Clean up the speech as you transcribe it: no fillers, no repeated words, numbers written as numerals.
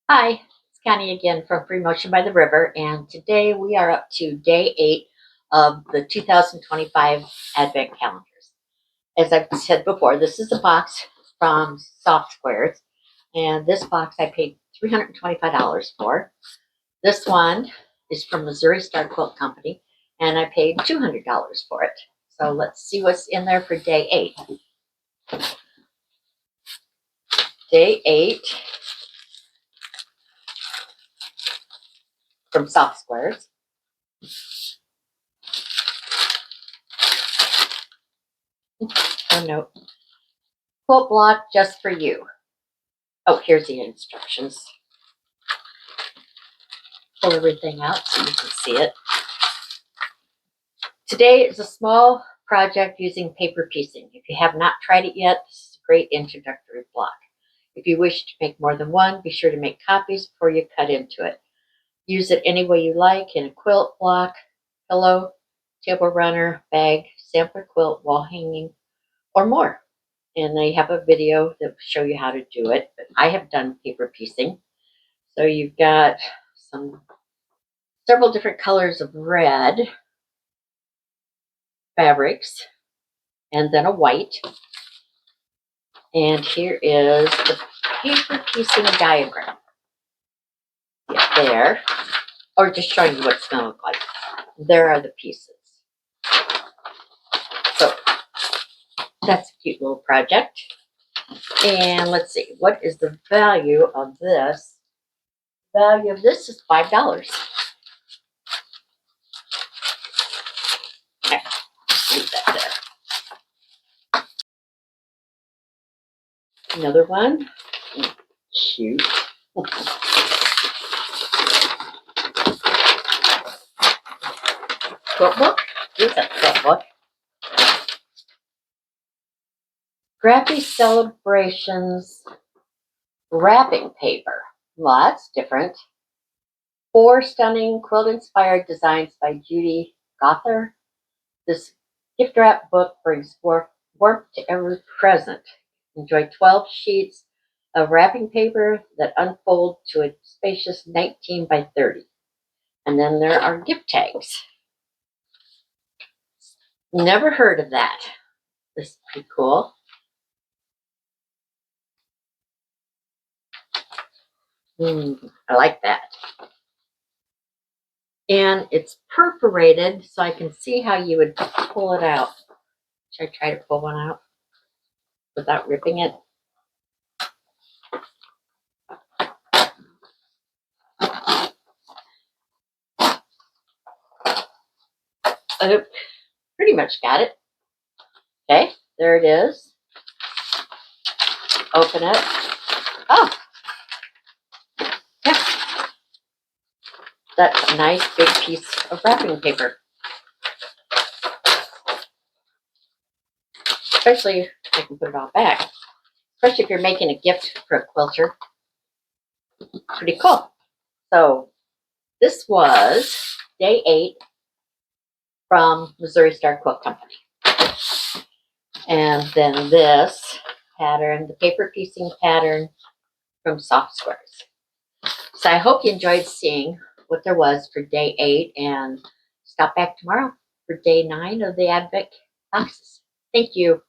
Hi, it's Connie again from Free Motion by the River, and today we are up to day 8 of the 2025 Advent calendars. As I've said before, this is a box from Soft Squares, and this box I paid $325 for. This one is from Missouri Star Quilt Company, and I paid $200 for it. So let's see what's in there for day 8. Day 8 from Soft Squares. Oh no. Quilt block just for you. Oh, here's the instructions. Pull everything out so you can see it. Today is a small project using paper piecing. If you have not tried it yet, this is a great introductory block. If you wish to make more than one, be sure to make copies before you cut into it. Use it any way you like in a quilt block, pillow, table runner, bag, sampler quilt, wall hanging, or more. And they have a video that will show you how to do it. But I have done paper piecing. So you've got several different colors of red fabrics, and then a white. And here is the paper piecing diagram. There, or just showing you what it's going to look like. There are the pieces. So that's a cute little project. And let's see, what is the value of this? The value of this is $5. Okay, leave that there. Another one. Cute. Quilt book. Here's a quilt book. Scrappy Celebrations wrapping paper. Well, that's different. 4 stunning quilt-inspired designs by Judy Gother. This gift wrap book brings warmth to every present. Enjoy 12 sheets of wrapping paper that unfold to a spacious 19 by 30. And then there are gift tags. Never heard of that. This is pretty cool. I like that. And it's perforated, so I can see how you would pull it out. Should I try to pull one out without ripping it? Pretty much got it. Okay, there it is. Open it. Oh, yeah. That's a nice big piece of wrapping paper. Especially if I can put it all back. Especially if you're making a gift for a quilter. Pretty cool. So this was day 8 from Missouri Star Quilt Company. And then this pattern, the paper piecing pattern from Soft Squares. So I hope you enjoyed seeing what there was for day 8, and stop back tomorrow for day 9 of the Advent boxes. Thank you.